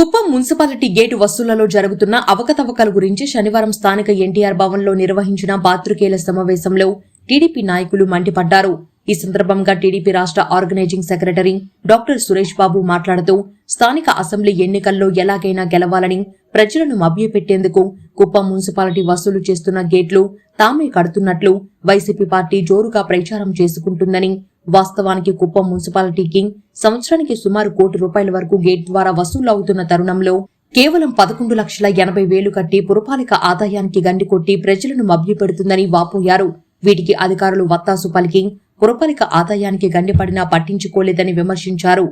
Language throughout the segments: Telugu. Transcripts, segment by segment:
కుప్పం మున్సిపాలిటీ గేటు వసూళ్లలో జరుగుతున్న అవకతవకల గురించి శనివారం స్థానిక ఎన్టీఆర్ భవన్లో నిర్వహించిన పాత్రికేయుల సమావేశంలో టీడీపీ నాయకులు మండిపడ్డారు. ఈ సందర్భంగా టీడీపీ రాష్ట్ర organising secretary doctor Suresh Babu మాట్లాడుతూ స్థానిక అసెంబ్లీ ఎన్నికల్లో ఎలాగైనా గెలవాలని ప్రజలను మభ్యపెట్టేందుకు కుప్పం మున్సిపాలిటీ వసూలు చేస్తున్న గేట్లు తామే కడుతున్నట్లు వైసీపీ పార్టీ జోరుగా ప్రచారం చేసుకుంటుందని, వాస్తవానికి కుప్పం మున్సిపాలిటీకి సంవత్సరానికి సుమారు ₹1 కోటి వరకు గేట్ ద్వారా వసూలు అవుతున్న తరుణంలో కేవలం 11,80,000 కట్టి పురపాలిక ఆదాయానికి గండి కొట్టి ప్రజలను మభ్యపెడుతుందని వాపోయారు. వీటికి అధికారులు వత్తాసు పలికి పురపాలిక ఆదాయానికి గండిపడినా పట్టించుకోలేదని విమర్శించారు.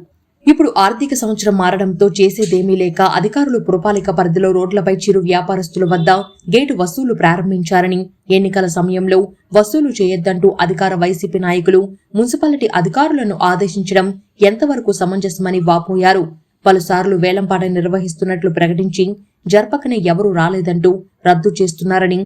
ఇప్పుడు ఆర్థిక సంవత్సరం మారడంతో చేసేదేమీ లేక అధికారులు పురపాలిక పరిధిలో రోడ్లపై చిరు వ్యాపారస్తుల వద్ద గేటు వసూలు ప్రారంభించారని, ఎన్నికల సమయంలో వసూలు చేయొద్దంటూ అధికార వైసీపీ నాయకులు మున్సిపాలిటీ అధికారులను ఆదేశించడం ఎంతవరకు సమంజసమని వాపోయారు. పలుసార్లు వేలంపాట నిర్వహిస్తున్నట్లు ప్రకటించి జరపకనే ఎవరూ రాలేదంటూ రద్దు చేస్తున్నారని,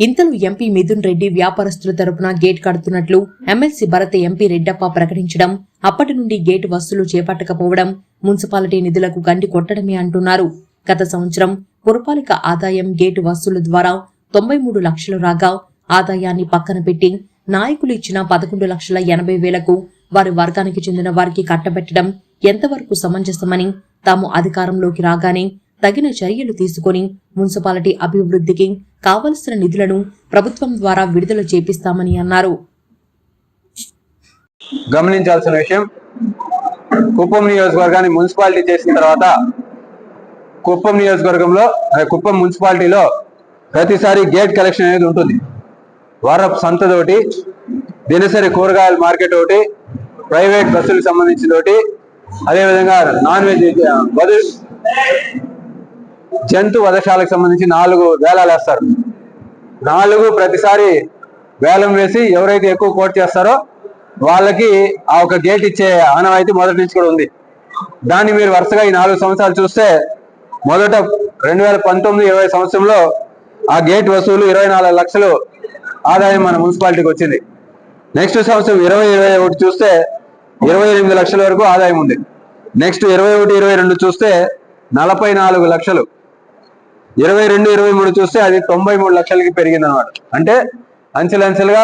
ఇంతలో ఎంపీ మిథున్ రెడ్డి వ్యాపారస్తుల తరపున గేట్ కడుతున్నట్లు ఎమ్మెల్సీ భరత్ ఎంపీ రెడ్డప్ప ప్రకటించడం, అప్పటి నుండి గేటు వసూలు చేపట్టకపోవడం మున్సిపాలిటీ నిధులకు గండి కొట్టడమే అంటున్నారు. గత సంవత్సరం పురపాలిక ఆదాయం గేటు వసూలు ద్వారా 93 లక్షలు రాగా ఆదాయాన్ని పక్కన పెట్టి నాయకులు ఇచ్చిన 11,80,000 వారి వర్గానికి చెందిన వారికి కట్టబెట్టడం ఎంతవరకు సమంజసమని, తాము అధికారంలోకి రాగానే తగిన చర్యలు తీసుకుని మున్సిపాలిటీ అభివృద్ధికి కావలసిన నిధులను ప్రభుత్వం ద్వారా విడుదల చేపిస్తామని అన్నారు. గమనించాల్సిన విషయం, కుప్పం నియోజకవర్గాన్ని మున్సిపాలిటీ చేసిన తర్వాత కుప్పం నియోజకవర్గంలో కుప్పం మున్సిపాలిటీలో ప్రతిసారి గేట్ కలెక్షన్ అనేది ఉంటుంది. వారపు సంతదోటి, దినసరి కూరగాయల మార్కెట్ ఒకటి, ప్రైవేట్ బస్సులకు సంబంధించిన ఒకటి, అదేవిధంగా నాన్ వెజ్ జంతు వధశాలకు సంబంధించి 4 వేలాలు వేస్తారు. 4 ప్రతిసారి వేలం వేసి ఎవరైతే ఎక్కువ కోట్ చేస్తారో వాళ్ళకి ఆ ఒక గేట్ ఇచ్చే ఆనవాయితీ మొదటి నుంచి కూడా ఉంది. దాన్ని మీరు వరుసగా ఈ 4 సంవత్సరాలు చూస్తే మొదట 2019-20 సంవత్సరంలో ఆ గేట్ వసూలు 24 లక్షలు ఆదాయం మన మున్సిపాలిటీకి వచ్చింది. నెక్స్ట్ సంవత్సరం 2021 చూస్తే 28 లక్షల వరకు ఆదాయం ఉంది. నెక్స్ట్ 21-22 చూస్తే 44 లక్షలు, 22-23 చూస్తే అది 93 లక్షలకి పెరిగింది అనమాట. అంటే అంచెలంచెలుగా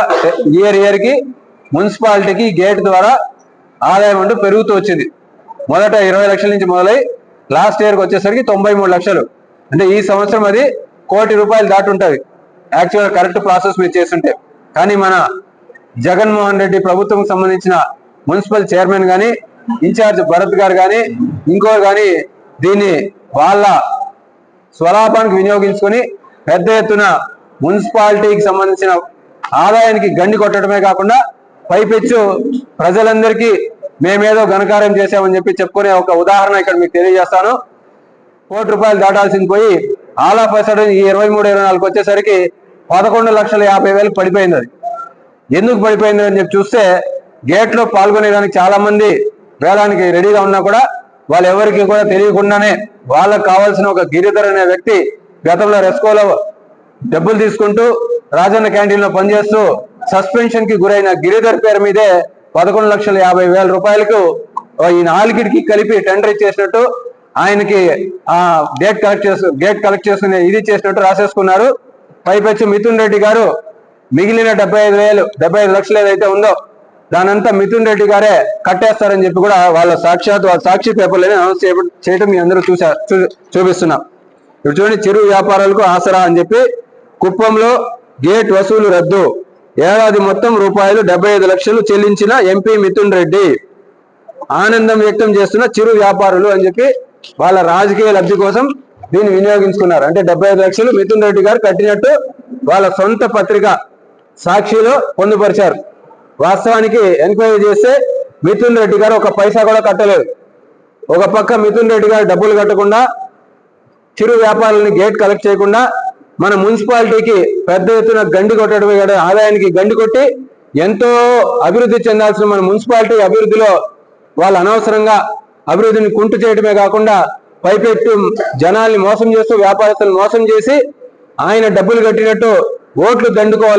ఇయర్ కి మున్సిపాలిటీకి గేట్ ద్వారా ఆదాయం అంటూ పెరుగుతూ వచ్చింది. మొదట 20 లక్షల నుంచి మొదలై లాస్ట్ ఇయర్కి వచ్చేసరికి 93 లక్షలు. అంటే ఈ సంవత్సరం అది ₹1 కోటి దాటి ఉంటుంది యాక్చువల్ కరెక్ట్ ప్రాసెస్ మీరు చేస్తుంటే. కానీ మన జగన్మోహన్ రెడ్డి ప్రభుత్వం సంబంధించిన మున్సిపల్ చైర్మన్ కానీ, ఇన్ఛార్జ్ భరత్ గారు కానీ, ఇంకోరు కానీ దీన్ని వాళ్ళ స్వలాభానికి వినియోగించుకొని పెద్ద ఎత్తున మున్సిపాలిటీకి సంబంధించిన ఆదాయానికి గండి కొట్టడమే కాకుండా పైపెచ్చు ప్రజలందరికీ మేమేదో ఘనకార్యం చేశామని చెప్పి చెప్పుకునే ఒక ఉదాహరణ ఇక్కడ మీకు తెలియజేస్తాను. ₹1 కోటి దాటాల్సింది పోయి ఆల్ ఆఫ్ అ సడన్ ఈ 23-24 వచ్చేసరికి 11,50,000 పడిపోయింది. అది ఎందుకు పడిపోయింది అని చెప్పి చూస్తే గేట్లో పాల్గొనేదానికి చాలా మంది వేలానికి రెడీగా ఉన్నా కూడా వాళ్ళు ఎవరికి కూడా తెలియకుండానే వాళ్ళకు కావాల్సిన ఒక గిరిధర్ అనే వ్యక్తి గతంలో రెస్కోలో డబ్బులు తీసుకుంటూ రాజన్న క్యాంటీన్ లో పనిచేస్తూ సస్పెన్షన్ కి గురైన గిరిధర్ పేరు మీదే ₹11,50,000 ఈ 4కి కలిపి టెండర్ ఇచ్చేసినట్టు, ఆయనకి ఆ గేట్ కలెక్ట్ చేసుకునే ఇది చేసినట్టు రాసేసుకున్నారు. పైపెచ్చు మిథున్ రెడ్డి గారు మిగిలిన 75 లక్షలు ఏదైతే ఉందో దానంతా మిథున్ రెడ్డి గారే కట్టేస్తారని చెప్పి కూడా వాళ్ళ సాక్షి పేపర్లోనే అనౌన్స్ చేయడం మీ అందరూ చూపిస్తున్నాం. ఇప్పుడు చూడండి, చిరు వ్యాపారాలకు ఆసరా అని చెప్పి కుప్పంలో గేట్ వసూలు రద్దు, ఏడాది మొత్తం ₹75 లక్షలు చెల్లించిన ఎంపీ మిథున్ రెడ్డి, ఆనందం వ్యక్తం చేస్తున్న చిరు వ్యాపారులు అని చెప్పి వాళ్ళ రాజకీయ లబ్ధి కోసం దీన్ని వినియోగించుకున్నారు. అంటే 75 లక్షలు మిథున్ రెడ్డి గారు కట్టినట్టు వాళ్ళ సొంత పత్రిక సాక్షిలో పొందుపరిచారు. వాస్తవానికి ఎంక్వైరీ చేస్తే మిథున్ రెడ్డి గారు ఒక పైసా కూడా కట్టలేదు. ఒక పక్క మిథున్ రెడ్డి గారు డబ్బులు కట్టకుండా, చిరు వ్యాపారాలని గేట్ కలెక్ట్ చేయకుండా మన మున్సిపాలిటీకి పెద్ద ఎత్తున గండి కొట్టడమే కదా, ఆదాయానికి గండి కొట్టి ఎంతో అభివృద్ధి చెందాల్సిన మన మున్సిపాలిటీ అభివృద్ధిలో వాళ్ళు అనవసరంగా అభివృద్ధిని కుంటు చేయడమే కాకుండా పైపెట్టు జనాల్ని మోసం చేస్తూ వ్యాపారస్తులను మోసం చేసి ఆయన డబ్బులు కట్టినట్టు ఓట్లు దండుకోవాలి.